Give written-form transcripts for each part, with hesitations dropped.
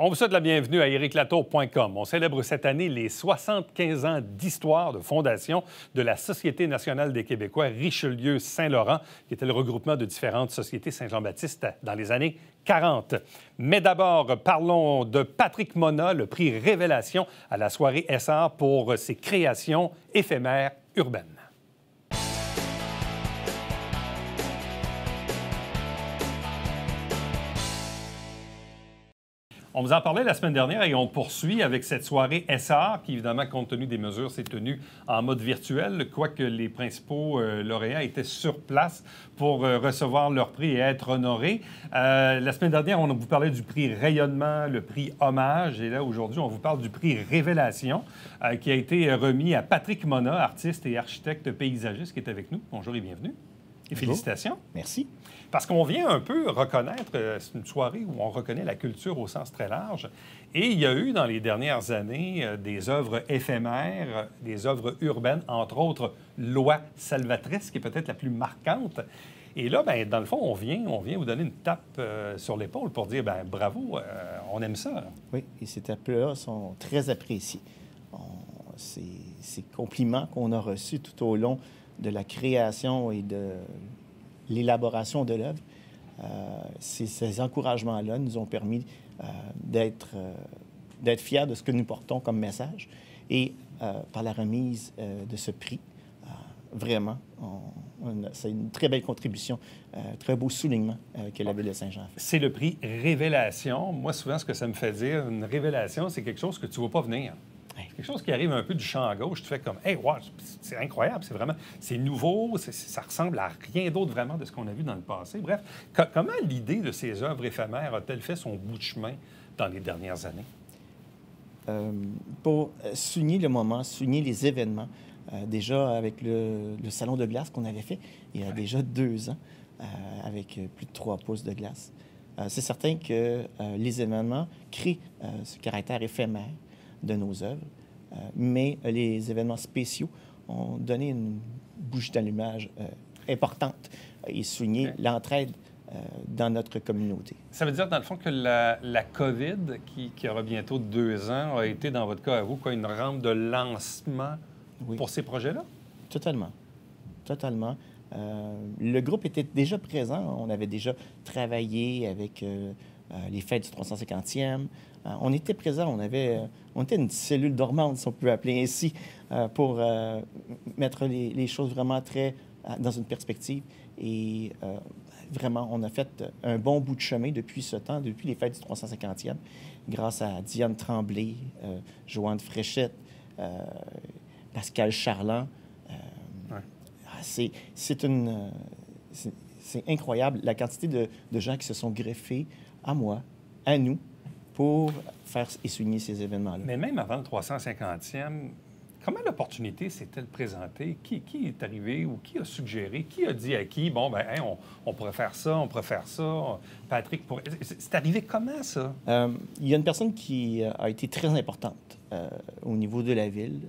On vous souhaite la bienvenue à ériclatour.com. On célèbre cette année les 75 ans d'histoire de fondation de la Société nationale des Québécois Richelieu-Saint-Laurent, qui était le regroupement de différentes sociétés Saint-Jean-Baptiste dans les années 40. Mais d'abord, parlons de Patrick Mona, le prix Révélation à la soirée Essar pour ses créations éphémères urbaines. On vous en parlait la semaine dernière et on poursuit avec cette soirée Essar qui, évidemment, compte tenu des mesures, s'est tenue en mode virtuel, quoique les principaux lauréats étaient sur place pour recevoir leur prix et être honorés. La semaine dernière, on vous parlait du prix Rayonnement, le prix Hommage, et là, aujourd'hui, on vous parle du prix Révélation qui a été remis à Patrick Mona, artiste et architecte paysagiste, qui est avec nous. Bonjour et bienvenue. Et félicitations. Merci. Parce qu'on vient un peu reconnaître, c'est une soirée où on reconnaît la culture au sens très large. Et il y a eu dans les dernières années des œuvres éphémères, des œuvres urbaines, entre autres Loi Salvatrice, qui est peut-être la plus marquante. Et là, bien, dans le fond, on vient vous donner une tape sur l'épaule pour dire, bien, bravo, on aime ça. Oui, et ces tapes-là sont très appréciés. Ces compliments qu'on a reçus tout au long de la création et de l'élaboration de l'œuvre, ces encouragements-là nous ont permis d'être fiers de ce que nous portons comme message. Et par la remise de ce prix, vraiment, c'est une très belle contribution, très beau soulignement que la Ville de Saint-Jean fait. C'est le prix Révélation. Moi, souvent, ce que ça me fait dire, une révélation, c'est quelque chose que tu ne vois pas venir. Quelque chose qui arrive un peu du champ à gauche, tu fais comme « Hey, wow, c'est incroyable, c'est nouveau, ça ressemble à rien d'autre vraiment de ce qu'on a vu dans le passé. » Bref, comment l'idée de ces œuvres éphémères a-t-elle fait son bout de chemin dans les dernières années? Pour souligner le moment, souligner les événements, déjà avec le salon de glace qu'on avait fait il y a déjà 2 ans, avec plus de 3 pouces de glace, c'est certain que les événements créent ce caractère éphémère de nos œuvres, mais les événements spéciaux ont donné une bougie d'allumage importante et souligné l'entraide dans notre communauté. Ça veut dire, dans le fond, que la COVID, qui aura bientôt 2 ans, a été, dans votre cas à vous, quoi, une rampe de lancement pour ces projets-là? Totalement. Totalement. Le groupe était déjà présent. On avait déjà travaillé avec les fêtes du 350e. On était présent, on était une cellule dormante, si on peut appeler ainsi, pour mettre les choses vraiment très dans une perspective. Et vraiment, on a fait un bon bout de chemin depuis ce temps, depuis les fêtes du 350e, grâce à Diane Tremblay, Joanne Fréchette, Pascal Charland. C'est incroyable la quantité de gens qui se sont greffés à moi, à nous, pour faire et souligner ces événements-là. Mais même avant le 350e, comment l'opportunité s'est-elle présentée? Qui est arrivé ou qui a suggéré? Qui a dit à qui? Bon, bien, hey, on pourrait faire ça, on pourrait faire ça. Patrick, c'est arrivé comment, ça? Il y a une personne qui a été très importante au niveau de la Ville,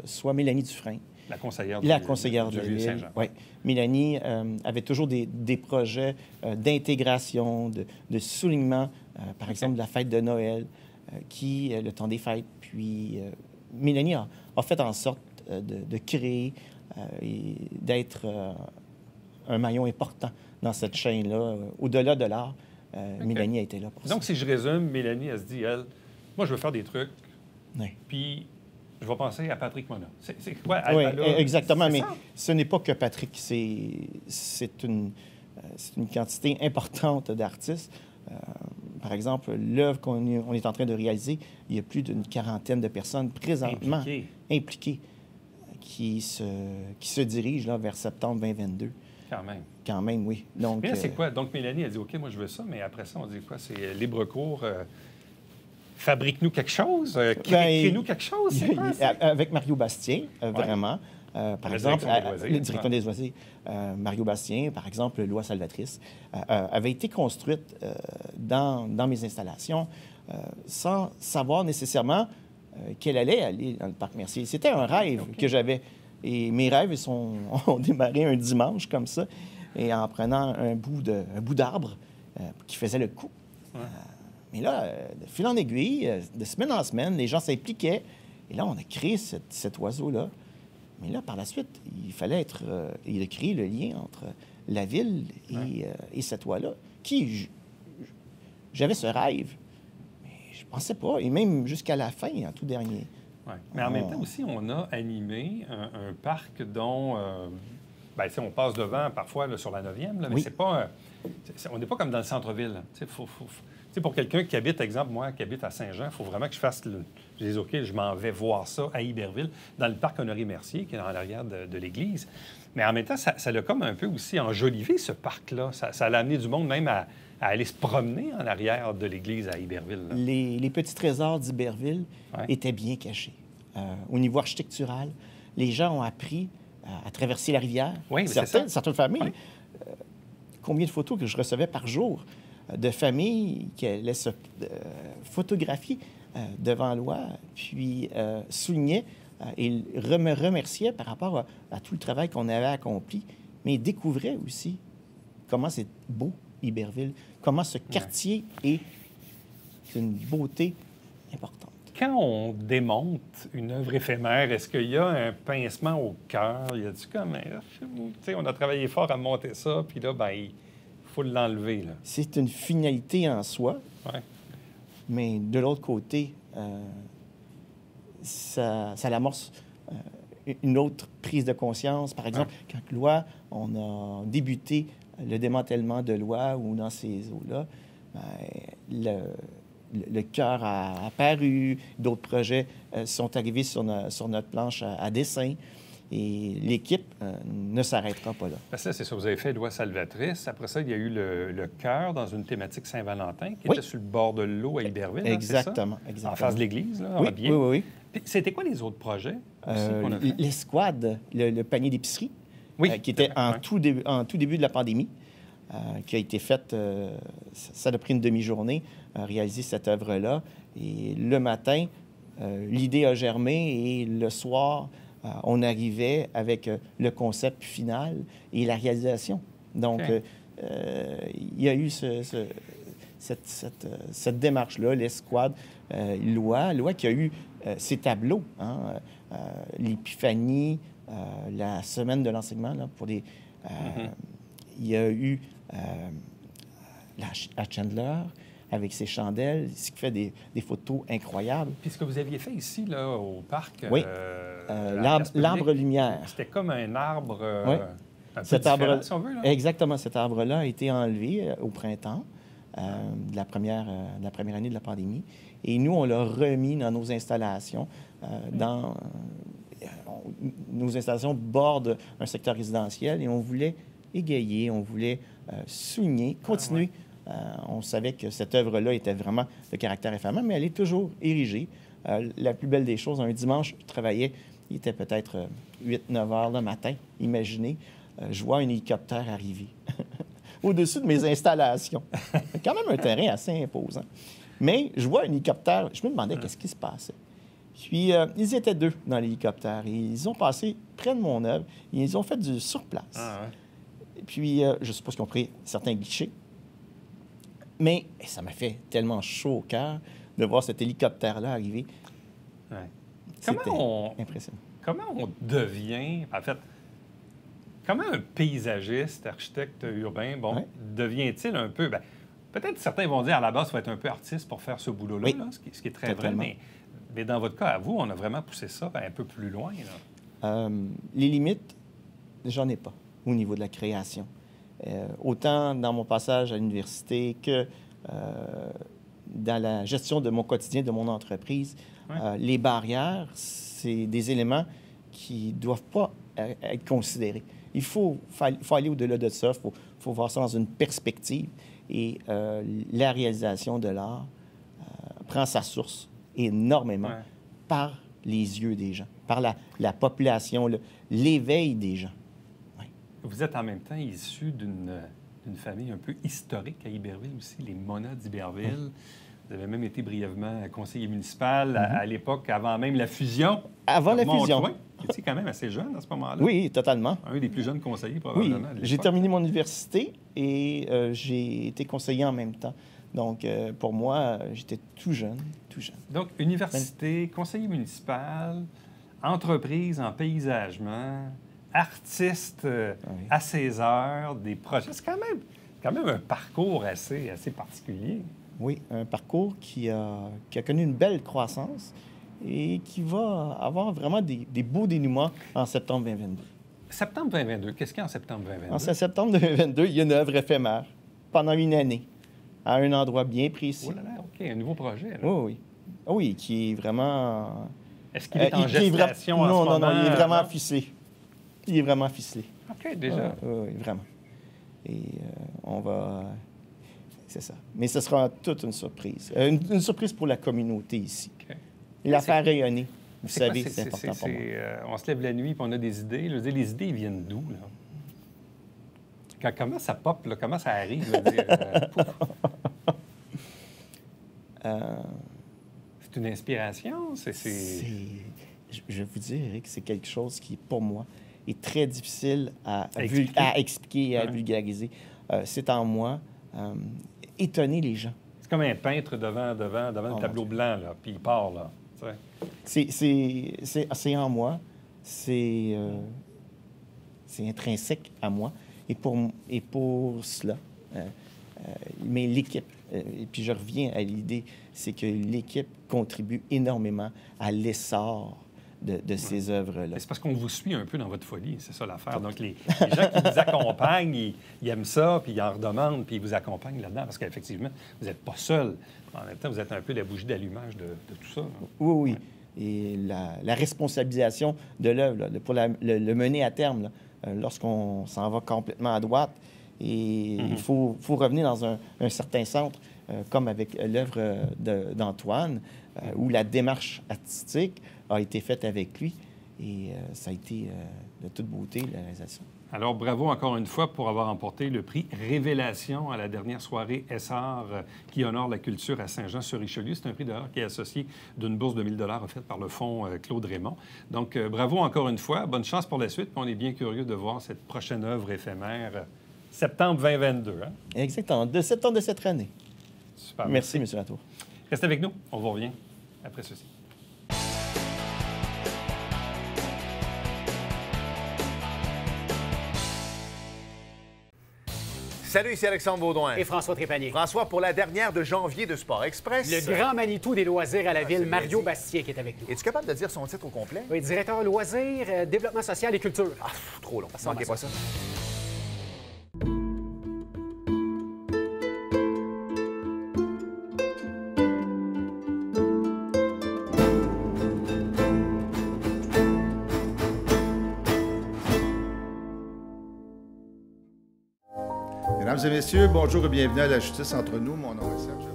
soit Mélanie Dufresne. La conseillère de la Ville. Oui. Mélanie avait toujours des projets d'intégration, de soulignement, par exemple, de la fête de Noël, le temps des fêtes. Puis, Mélanie a fait en sorte de créer et d'être un maillon important dans cette chaîne-là. Au-delà de l'art, Mélanie a été là pour ça. Donc, si je résume, Mélanie, elle se dit, elle, moi, je veux faire des trucs, puis je vais penser à Patrick Mona. C'est quoi? Oui, exactement, mais ce n'est pas que Patrick. C'est une quantité importante d'artistes. Par exemple, l'œuvre qu'on est en train de réaliser, il y a plus d'une 40aine de personnes présentement impliquées qui se dirigent là, vers septembre 2022. Quand même. Quand même, oui. Donc, mais là, c'est quoi? Donc, Mélanie a dit, OK, moi, je veux ça, mais après ça, on dit quoi? C'est libre cours, fabrique-nous quelque chose, crée-nous quelque chose, c'est quoi? Avec Mario Bastien, vraiment. Par exemple, le directeur des loisirs, Mario Bastien, par exemple, Loi Salvatrice, avait été construite dans mes installations sans savoir nécessairement qu'elle allait aller dans le parc Mercier. C'était un rêve que j'avais. Et mes rêves ont démarré un dimanche comme ça, et en prenant un bout d'arbre qui faisait le coup. Mais là, de fil en aiguille, de semaine en semaine, les gens s'impliquaient. Et là, on a créé cet oiseau-là. Mais là, par la suite, il fallait il a créé le lien entre la ville et cet oiseau-là. J'avais ce rêve, mais je pensais pas. Et même jusqu'à la fin, en tout dernier. Ouais. Mais en même temps aussi, on a animé un parc dont... si on passe devant parfois là, sur la 9e, là, mais c'est pas... on n'est pas comme dans le centre-ville. Pour quelqu'un qui habite, exemple, moi, qui habite à Saint-Jean, il faut vraiment que je fasse je dis, OK, je m'en vais voir ça à Iberville, dans le parc Honoré-Mercier, qui est dans l'arrière de l'église. Mais en même temps, ça l'a comme un peu aussi enjolivé, ce parc-là. Ça l'a amené du monde même à aller se promener en arrière de l'église à Iberville. Les petits trésors d'Iberville étaient bien cachés. Au niveau architectural, les gens ont appris à traverser la rivière. Oui, certaines familles. Oui. Combien de photos que je recevais par jour de familles qui allaient se photographier devant l'Oie, puis soulignaient et me remerciaient par rapport à tout le travail qu'on avait accompli, mais découvraient aussi comment c'est beau, Iberville, comment ce quartier est d'une beauté importante. Quand on démonte une œuvre éphémère, est-ce qu'il y a un pincement au cœur? Il y a-tu comme... on a travaillé fort à monter ça, puis là, il faut l'enlever. Là. C'est une finalité en soi, mais de l'autre côté, ça l'amorce une autre prise de conscience. Par exemple, quand l'Oie, on a débuté le démantèlement de l'Oie ou dans ces eaux-là, le cœur a apparu, d'autres projets sont arrivés sur notre planche à dessin. Et l'équipe ne s'arrêtera pas là. Parce que c'est ça, vous avez fait l'Oie salvatrice. Après ça, il y a eu le cœur dans une thématique Saint-Valentin qui était sur le bord de l'eau à Iberville. Exactement, c'est ça? En face de l'église, là, oui, oui. Puis, c'était quoi les autres projets qu'on a fait? L'escouade, le panier d'épicerie, qui était en tout début de la pandémie, qui a été faite, ça a pris une demi-journée à réaliser cette œuvre-là. Et le matin, l'idée a germé et le soir, on arrivait avec le concept final et la réalisation. Donc, il y a eu cette démarche-là, l'escouade, l'Oie qui a eu ses tableaux, l'épiphanie, la semaine de l'enseignement, là, pour des... Il y a eu à Chandler, avec ses chandelles, ce qui fait des photos incroyables. Puis ce que vous aviez fait ici, là, au parc... Oui, l'arbre lumière. C'était comme un arbre un peu cet différent, arbre, si on veut. Là. Exactement. Cet arbre-là a été enlevé au printemps de la première année de la pandémie. Et nous, on l'a remis dans nos installations. Nos installations bordent un secteur résidentiel et on voulait égayer, on voulait souligner, continuer. On savait que cette œuvre-là était vraiment de caractère éphémère, mais elle est toujours érigée. La plus belle des choses, un dimanche, je travaillais, il était peut-être 8-9 heures le matin. Imaginez, je vois un hélicoptère arriver au-dessus de mes installations. C'est quand même un terrain assez imposant. Mais je vois un hélicoptère, je me demandais qu'est-ce qui se passait. Puis, ils étaient 2 dans l'hélicoptère. Et ils ont passé près de mon œuvre. Et ils ont fait du surplace. Et puis, je suppose qu'ils ont pris certains guichets. Mais ça m'a fait tellement chaud au cœur de voir cet hélicoptère-là arriver. C'était impressionnant. Comment on devient, en fait, comment un paysagiste, architecte urbain, devient-il un peu... peut-être certains vont dire, à la base, il faut être un peu artiste pour faire ce boulot-là, là, ce qui est très vrai, mais dans votre cas, à vous, on a vraiment poussé ça un peu plus loin. Là. Les limites, j'en ai pas au niveau de la création. Autant dans mon passage à l'université que dans la gestion de mon quotidien, de mon entreprise, les barrières, c'est des éléments qui ne doivent pas être considérés. Il faut aller au-delà de ça, il faut voir ça dans une perspective. Et la réalisation de l'art prend sa source énormément par les yeux des gens, par la population, l'éveil des gens. Vous êtes en même temps issu d'une famille un peu historique à Iberville aussi, les Monnats d'Iberville. Vous avez même été brièvement conseiller municipal à l'époque, avant même la fusion. Avant la fusion. Vous étiez quand même assez jeune à ce moment-là. Oui, totalement. Un des plus jeunes conseillers, probablement. Oui, j'ai terminé mon université et j'ai été conseiller en même temps. Donc, pour moi, j'étais tout jeune, tout jeune. Donc, université, conseiller municipal, entreprise en paysagement, artiste à ses heures, des projets. C'est quand même un parcours assez particulier. Oui, un parcours qui a connu une belle croissance et qui va avoir vraiment des beaux dénouements en septembre 2022. Septembre 2022, qu'est-ce qu'il y a en septembre 2022? En septembre 2022, il y a une œuvre éphémère pendant une année, à un endroit bien précis. Oh là là, OK, un nouveau projet. Là. Oui, oui. Oui, qui est vraiment... Est-ce qu'il est en gestation en ce moment? Non, il est vraiment ficelé. Il est vraiment ficelé. OK, déjà. Oui, vraiment. Et on va... C'est ça. Mais ce sera toute une surprise. Une surprise pour la communauté ici. Okay. La faire rayonner. Vous savez, c'est important pour moi. On se lève la nuit et on a des idées. Je veux dire, les idées, ils viennent d'où, là? Comment ça pop, là? Comment ça arrive? C'est une inspiration? Je vous dirais que c'est quelque chose qui, pour moi, est très difficile à expliquer et à vulgariser. C'est en moi étonner les gens. C'est comme un peintre devant le tableau blanc, là, puis il part, là. C'est en moi. C'est intrinsèque à moi. Et pour cela, mais l'équipe, et puis je reviens à l'idée, c'est que l'équipe contribue énormément à l'essor de ces œuvres-là. C'est parce qu'on vous suit un peu dans votre folie, c'est ça l'affaire. Donc, les gens qui vous accompagnent, ils aiment ça, puis ils en redemandent, puis ils vous accompagnent là-dedans, parce qu'effectivement, vous n'êtes pas seul. En même temps, vous êtes un peu la bougie d'allumage de tout ça. Hein? Oui. Et la responsabilisation de l'œuvre, pour le mener à terme, là, lorsqu'on s'en va complètement à droite, et il faut revenir dans un certain centre, comme avec l'œuvre d'Antoine, où la démarche artistique a été faite avec lui. Et ça a été de toute beauté, la réalisation. Alors, bravo encore une fois pour avoir remporté le prix Révélation à la dernière soirée Essar qui honore la culture à Saint-Jean-sur-Richelieu. C'est un prix d'ailleurs qui est associé d'une bourse de 1 000 $ offerte par le Fonds Claude Raymond. Donc, bravo encore une fois. Bonne chance pour la suite. Puis on est bien curieux de voir cette prochaine œuvre éphémère, septembre 2022. Hein? Exactement, de septembre de cette année. Super. Merci, M. Latour. Restez avec nous. On vous revient après ceci. Salut, ici Alexandre Baudouin. Et François Trépanier. François, pour la dernière de janvier de Sport Express. Le grand Manitou des loisirs à la ville, Mario Bastien, qui est avec nous. Es-tu capable de dire son titre au complet? Oui, directeur loisirs, développement social et culture. Ah, trop long. Manquez pas ça. Mesdames et messieurs, bonjour et bienvenue à La Justice entre nous. Mon nom est Serge Levert.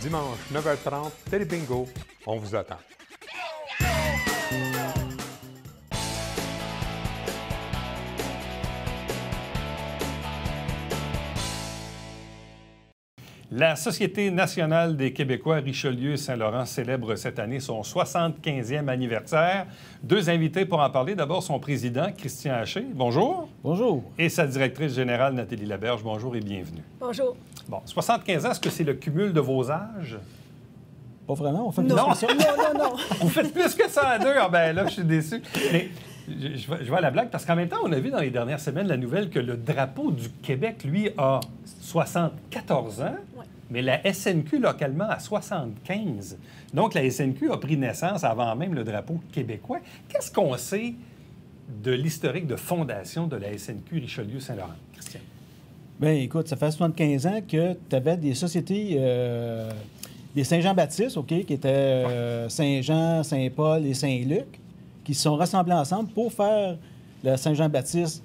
Dimanche, 9h30, Télé Bingo, on vous attend. La Société nationale des Québécois Richelieu-Saint-Laurent célèbre cette année son 75e anniversaire. Deux invités pour en parler. D'abord, son président, Christian Haché. Bonjour. Bonjour. Et sa directrice générale, Nathalie Laberge. Bonjour et bienvenue. Bonjour. Bon, 75 ans, est-ce que c'est le cumul de vos âges? Pas vraiment, on fait plus Non. que ça. Non. Vous faites plus que ça à deux. Ah ben là, je suis déçu. Mais je vais à la blague, parce qu'en même temps, on a vu dans les dernières semaines la nouvelle que le drapeau du Québec, lui, a 74 ans, mais la SNQ localement a 75. Donc, la SNQ a pris naissance avant même le drapeau québécois. Qu'est-ce qu'on sait de l'historique de fondation de la SNQ Richelieu-Saint-Laurent? Christian? Bien, écoute, ça fait 75 ans que tu avais des sociétés, des Saint-Jean-Baptiste, OK, qui étaient Saint-Jean, Saint-Paul et Saint-Luc, qui se sont rassemblés ensemble pour faire le Saint-Jean-Baptiste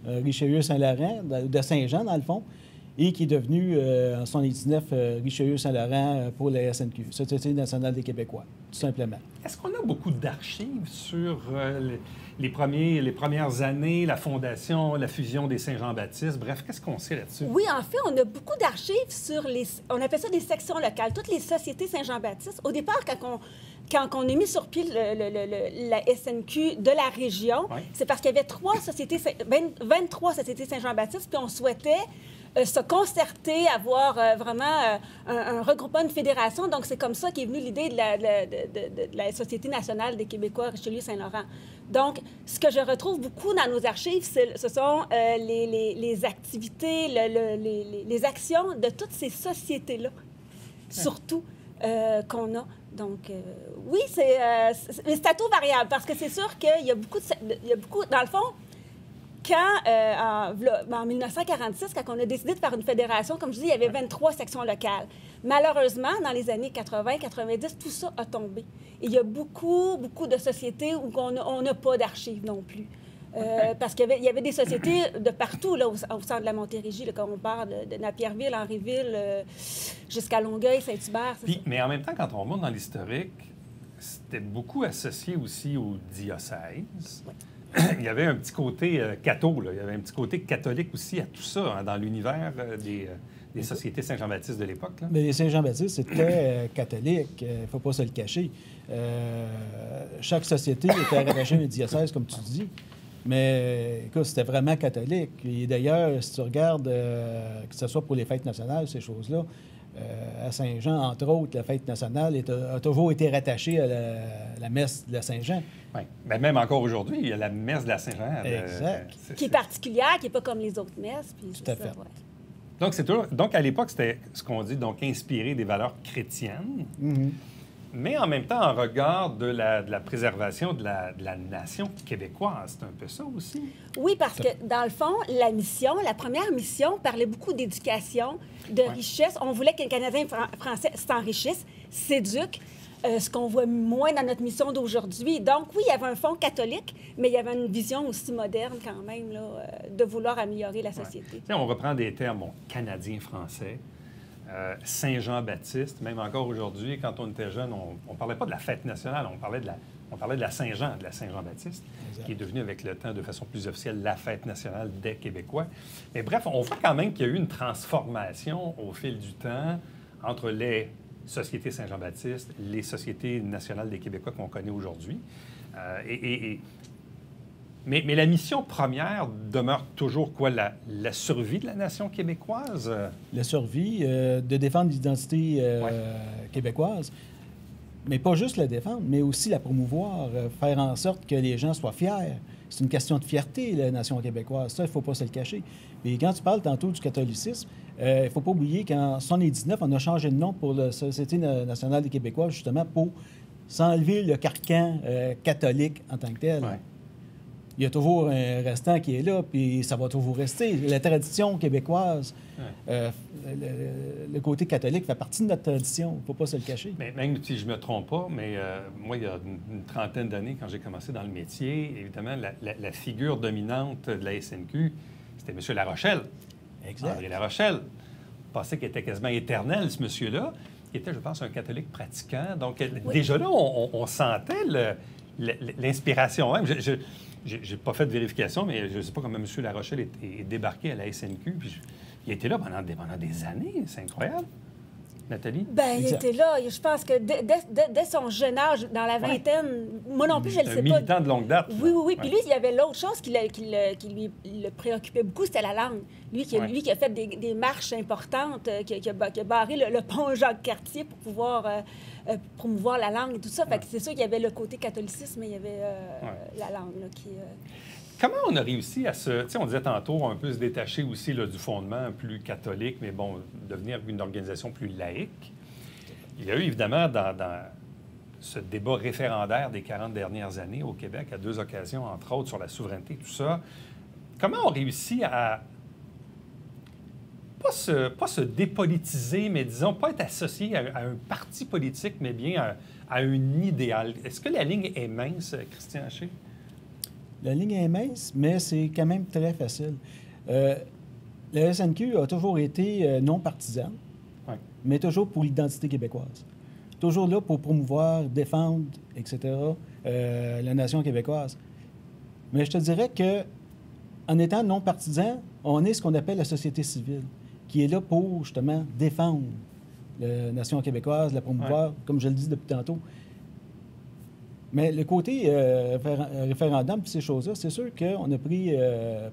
Richelieu-Saint-Laurent, de Saint-Jean, dans le fond, et qui est devenu, en 1979, Richelieu-Saint-Laurent pour la SNQ, Société nationale des Québécois, tout simplement. Est-ce qu'on a beaucoup d'archives sur les premières années, la fondation, la fusion des Saint-Jean-Baptiste? Bref, qu'est-ce qu'on sait là-dessus? Oui, en fait, on a beaucoup d'archives sur on appelle ça des sections locales, toutes les sociétés Saint-Jean-Baptiste. Au départ, quand on a mis sur pied la SNQ de la région, c'est parce qu'il y avait 23 sociétés Saint-Jean-Baptiste, puis on souhaitait se concerter, avoir vraiment un regroupement, une fédération. Donc, c'est comme ça qu'est venue l'idée de la Société nationale des Québécois Richelieu-Saint-Laurent. Donc, ce que je retrouve beaucoup dans nos archives, ce sont les activités, les actions de toutes ces sociétés-là, surtout, qu'on a. Donc, oui, c'est à taux variable, parce que c'est sûr qu'il y a beaucoup, dans le fond, en 1946, quand on a décidé de faire une fédération, comme je dis, il y avait 23 sections locales. Malheureusement, dans les années 80-90, tout ça a tombé. Et il y a beaucoup de sociétés où on n'a pas d'archives non plus. Parce qu'il y avait des sociétés de partout, là, au centre de la Montérégie, là, quand on parle de Napierville, Henryville, jusqu'à Longueuil, Saint-Hubert. Mais en même temps, quand on remonte dans l'historique, c'était beaucoup associé aussi au diocèse. Oui. Il y avait un petit côté catho, là. Il y avait un petit côté catholique aussi à tout ça, dans l'univers des sociétés Saint-Jean-Baptiste de l'époque. Là. Mais les Saint-Jean-Baptiste, c'était catholique, il ne faut pas se le cacher. Chaque société était rattachée à un diocèse, comme tu dis. Mais écoute, c'était vraiment catholique. Et d'ailleurs, si tu regardes, que ce soit pour les fêtes nationales, ces choses-là, à Saint-Jean, entre autres, la fête nationale a toujours été rattachée à la messe de la Saint-Jean. Oui, mais même encore aujourd'hui, il y a la messe de la Saint-Jean. Exact. Qui est particulière, qui n'est pas comme les autres messes. Puis tout à fait. Ouais. Donc, à l'époque, c'était ce qu'on dit, donc inspiré des valeurs chrétiennes, mais en même temps, en regard de la préservation de la nation québécoise. C'est un peu ça aussi? Oui, parce que, dans le fond, la première mission parlait beaucoup d'éducation, de richesse. On voulait que les Canadiens français s'enrichissent, s'éduquent, ce qu'on voit moins dans notre mission d'aujourd'hui. Donc, oui, il y avait un fond catholique, mais il y avait une vision aussi moderne quand même, là, de vouloir améliorer la société. On reprend des termes canadien-français, Saint-Jean-Baptiste. Même encore aujourd'hui, quand on était jeune, on ne parlait pas de la fête nationale, on parlait de la Saint-Jean, de la Saint-Jean-Baptiste, qui est devenue avec le temps, de façon plus officielle, la fête nationale des Québécois. Mais bref, on voit quand même qu'il y a eu une transformation au fil du temps entre les Société Saint-Jean-Baptiste, les Sociétés nationales des Québécois qu'on connaît aujourd'hui. Mais la mission première demeure toujours quoi? La survie de la nation québécoise? La survie, de défendre l'identité québécoise. Mais pas juste la défendre, mais aussi la promouvoir, faire en sorte que les gens soient fiers. C'est une question de fierté, la nation québécoise. Ça, il ne faut pas se le cacher. Et quand tu parles tantôt du catholicisme, il ne faut pas oublier qu'en 1979, on a changé de nom pour la Société nationale des Québécois, justement pour s'enlever le carcan catholique en tant que tel. Ouais. Il y a toujours un restant qui est là, puis ça va toujours rester. La tradition québécoise, le côté catholique fait partie de notre tradition. Il ne faut pas se le cacher. Mais même si je ne me trompe pas, mais moi, il y a une trentaine d'années, quand j'ai commencé dans le métier, évidemment, la figure dominante de la SNQ, c'était M. Larochelle. Exact. André Larochelle. Je pensais qu'il était quasiment éternel, ce monsieur-là. Il était, je pense, un catholique pratiquant. Donc, déjà là, on sentait l'inspiration même. Je n'ai pas fait de vérification, mais je ne sais pas comment M. Larochelle est débarqué à la SNQ. Puis il était là pendant des années. C'est incroyable. Nathalie? Bien, il était là. Je pense que dès son jeune âge, dans la vingtaine, moi non plus, je ne le sais pas. Un militant de longue date. Oui. Puis lui, il y avait l'autre chose qui le préoccupait beaucoup, c'était la langue. Lui qui a fait des marches importantes, qui a barré le pont Jacques-Cartier pour pouvoir promouvoir la langue et tout ça. Fait que c'est sûr qu'il y avait le côté catholicisme, mais il y avait la langue là, qui... Comment on a réussi à se... Tu sais, on disait tantôt, un peu se détacher aussi là, du fondement plus catholique, mais bon, devenir une organisation plus laïque. Il y a eu évidemment dans ce débat référendaire des 40 dernières années au Québec, à 2 occasions, entre autres, sur la souveraineté, tout ça. Comment on réussit à pas se dépolitiser, mais disons, pas être associé à un parti politique, mais bien à un idéal? Est-ce que la ligne est mince, Christian Haché? La ligne est mince, mais c'est quand même très facile. La SNQ a toujours été non partisane, mais toujours pour l'identité québécoise. Toujours là pour promouvoir, défendre, etc., la nation québécoise. Mais je te dirais que en étant non partisan, on est ce qu'on appelle la société civile, qui est là pour, justement, défendre la nation québécoise, la promouvoir, comme je le dis depuis tantôt. Mais le côté référendum et ces choses-là, c'est sûr qu'on a pris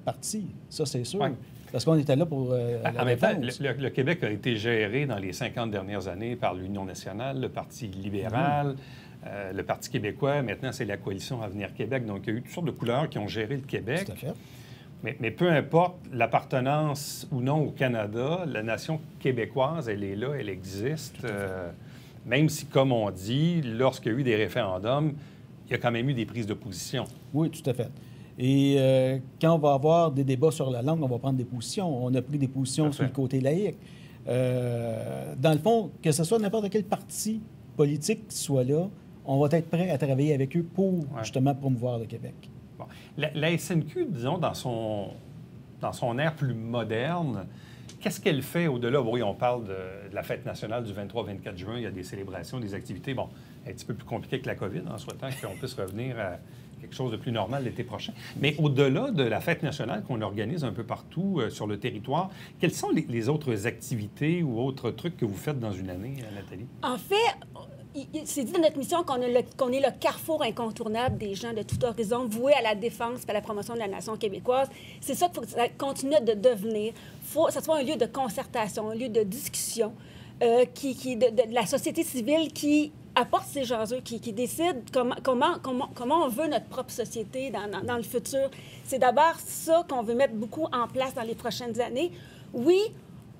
parti. Ça, c'est sûr. Ouais. Parce qu'on était là pour la En même temps, défense. le Québec a été géré dans les 50 dernières années par l'Union nationale, le Parti libéral, le Parti québécois. Maintenant, c'est la coalition Avenir Québec. Donc, il y a eu toutes sortes de couleurs qui ont géré le Québec. Tout à fait. Mais peu importe l'appartenance ou non au Canada, la nation québécoise, elle est là, elle existe. Même si, comme on dit, lorsqu'il y a eu des référendums, il y a quand même eu des prises de position. Oui, tout à fait. Et quand on va avoir des débats sur la langue, on va prendre des positions. On a pris des positions sur le côté laïque. Dans le fond, que ce soit n'importe quel parti politique qui soit là, on va être prêt à travailler avec eux pour, justement, promouvoir le Québec. Bon. La SNQ, disons, dans son ère plus moderne, qu'est-ce qu'elle fait au-delà? Oui, on parle de la fête nationale du 23-24 juin. Il y a des célébrations, des activités. Bon, un petit peu plus compliqué que la COVID, en souhaitant qu'on puisse revenir à quelque chose de plus normal l'été prochain. Mais au-delà de la fête nationale qu'on organise un peu partout sur le territoire, quelles sont les autres activités ou autres trucs que vous faites dans une année, Nathalie? En fait, c'est dit dans notre mission qu'on est le carrefour incontournable des gens de tout horizon voués à la défense et à la promotion de la nation québécoise. C'est ça qu'il faut que ça continue de devenir. Il faut que ça soit un lieu de concertation, un lieu de discussion, de la société civile qui apporte ces enjeux, qui décide comment on veut notre propre société dans le futur. C'est d'abord ça qu'on veut mettre beaucoup en place dans les prochaines années. Oui,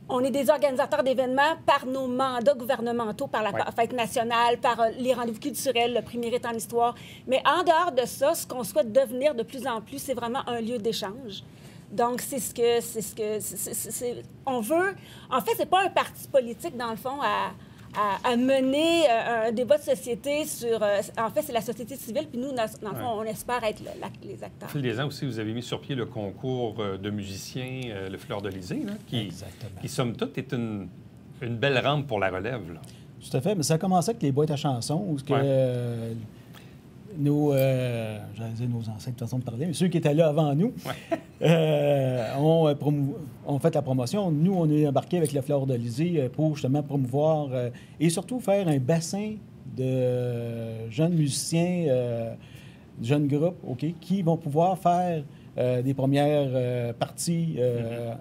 on est des organisateurs d'événements par nos mandats gouvernementaux, par la fête nationale, par les rendez-vous culturels, le prix Mérite en histoire. Mais en dehors de ça, ce qu'on souhaite devenir de plus en plus, c'est vraiment un lieu d'échange. Donc, on veut... En fait, c'est pas un parti politique, dans le fond, à mener un débat de société sur... en fait, c'est la société civile, puis nous, dans le fond, on espère être les acteurs. Au fil des ans aussi, vous avez mis sur pied le concours de musiciens, le Fleur d'Elysée, là, qui, somme toute, est une belle rampe pour la relève. Là. Tout à fait, mais ça a commencé avec les boîtes à chansons, où j'allais dire nos anciennes façons de parler, mais ceux qui étaient là avant nous ont fait la promotion. Nous, on est embarqués avec la Fleur d'Elysée pour justement promouvoir et surtout faire un bassin de jeunes musiciens, jeunes groupes, qui vont pouvoir faire des premières parties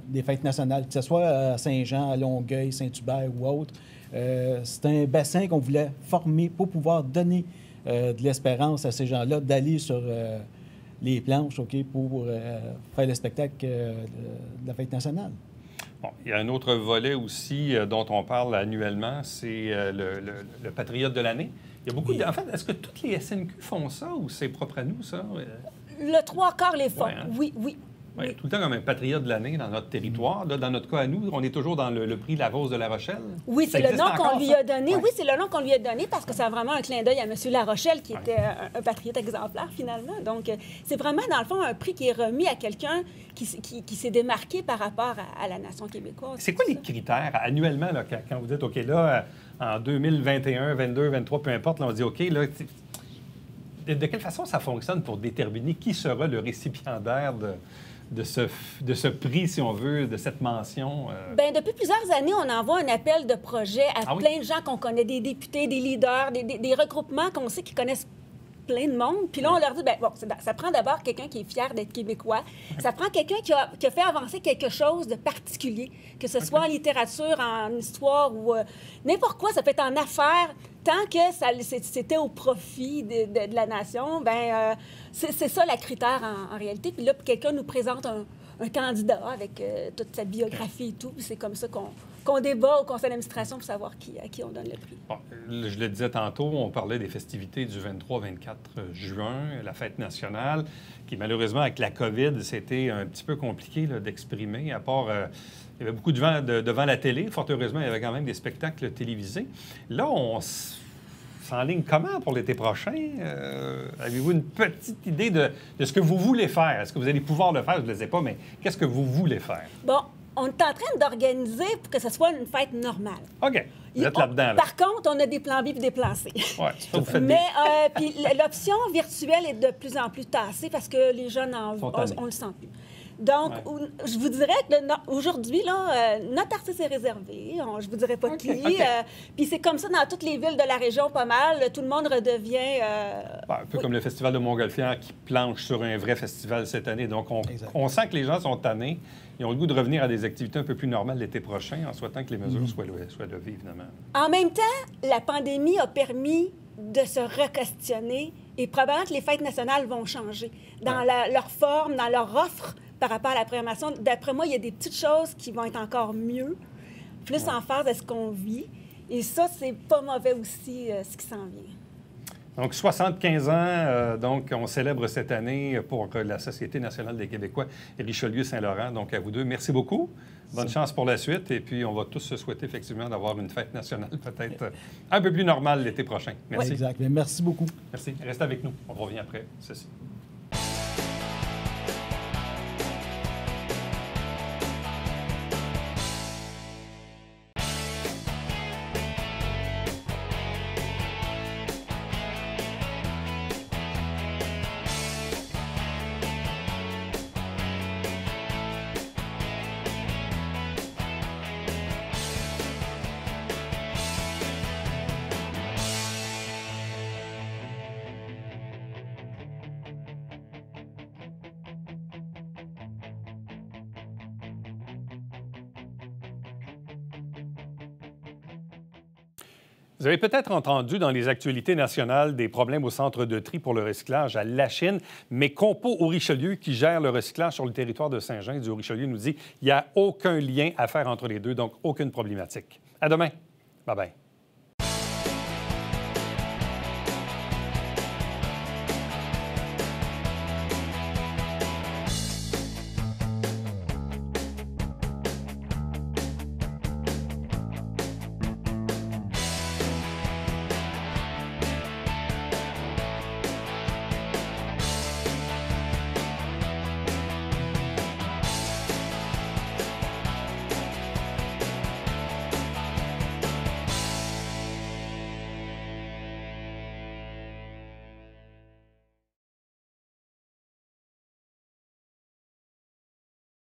des fêtes nationales, que ce soit à Saint-Jean, à Longueuil, Saint-Hubert ou autre. C'est un bassin qu'on voulait former pour pouvoir donner de l'espérance à ces gens-là d'aller sur les planches pour faire le spectacle de la fête nationale. Bon, il y a un autre volet aussi dont on parle annuellement, c'est le Patriote de l'année. Il y a beaucoup En fait, est-ce que toutes les SNQ font ça ou c'est propre à nous, ça? Le 3/4 les font, oui. Oui, tout le temps comme un patriote de l'année dans notre territoire. Là, dans notre cas, à nous, on est toujours dans le prix La Rose de La Rochelle. Oui, c'est le nom qu'on lui a donné. Oui, c'est le nom qu'on lui a donné parce que c'est vraiment un clin d'œil à M. La Rochelle, qui était un patriote exemplaire, finalement. Donc, c'est vraiment, dans le fond, un prix qui est remis à quelqu'un qui s'est démarqué par rapport à la nation québécoise. C'est quoi les critères annuellement, là, quand vous dites, OK, là, en 2021, 22, 23, peu importe, là, on dit, OK, là... De quelle façon ça fonctionne pour déterminer qui sera le récipiendaire de ce prix, si on veut, de cette mention? Bien, depuis plusieurs années, on envoie un appel de projet à plein de gens qu'on connaît, des députés, des leaders, des regroupements qu'on sait qui connaissent plein de monde. Puis là, on leur dit, ça prend d'abord quelqu'un qui est fier d'être québécois. Ça prend quelqu'un qui a fait avancer quelque chose de particulier, que ce soit en littérature, en histoire ou n'importe quoi. Ça peut être en affaires. Tant que c'était au profit de la nation, c'est ça le critère en réalité. Puis là, quelqu'un nous présente un candidat avec toute sa biographie et tout. Puis c'est comme ça qu'on débat au conseil d'administration pour savoir à qui on donne le prix. Bon, je le disais tantôt, on parlait des festivités du 23-24 juin, la fête nationale, qui malheureusement, avec la COVID, c'était un petit peu compliqué d'exprimer, à part... il y avait beaucoup de gens devant la télé. Fort heureusement, il y avait quand même des spectacles télévisés. Là, s'enligne comment pour l'été prochain? Avez-vous une petite idée de ce que vous voulez faire? Est-ce que vous allez pouvoir le faire? Je ne le sais pas, mais qu'est-ce que vous voulez faire? Bon, on est en train d'organiser pour que ce soit une fête normale. OK. Vous êtes là-dedans. Là. Par contre, on a des plans B et des plans C. Oui, vous faites Mais puis l'option virtuelle est de plus en plus tassée parce que les jeunes, on le sent plus. Donc, je vous dirais qu'aujourd'hui, notre artiste est réservé. Je vous dirais pas qui. Puis c'est comme ça dans toutes les villes de la région, pas mal. Tout le monde redevient... un peu comme le Festival de Montgolfière qui planche sur un vrai festival cette année. Donc, on sent que les gens sont tannés. Ils ont le goût de revenir à des activités un peu plus normales l'été prochain en souhaitant que les mesures soient levées, évidemment. En même temps, la pandémie a permis de se re-questionner et probablement que les fêtes nationales vont changer dans leur forme, dans leur offre par rapport à la programmation. D'après moi, il y a des petites choses qui vont être encore mieux, plus en phase de ce qu'on vit. Et ça, c'est pas mauvais aussi, ce qui s'en vient. Donc, 75 ans, donc on célèbre cette année pour la Société nationale des Québécois Richelieu-Saint-Laurent. Donc, à vous deux, merci beaucoup. Bonne chance pour la suite. Et puis, on va tous se souhaiter effectivement d'avoir une fête nationale peut-être un peu plus normale l'été prochain. Merci. Oui, exact. Merci beaucoup. Merci. Restez avec nous. On revient après ceci. Vous avez peut-être entendu dans les actualités nationales des problèmes au centre de tri pour le recyclage à Lachine, mais Compost au Richelieu, qui gère le recyclage sur le territoire de Saint-Jean du Richelieu, nous dit qu'il n'y a aucun lien à faire entre les deux, donc aucune problématique. À demain. Bye-bye.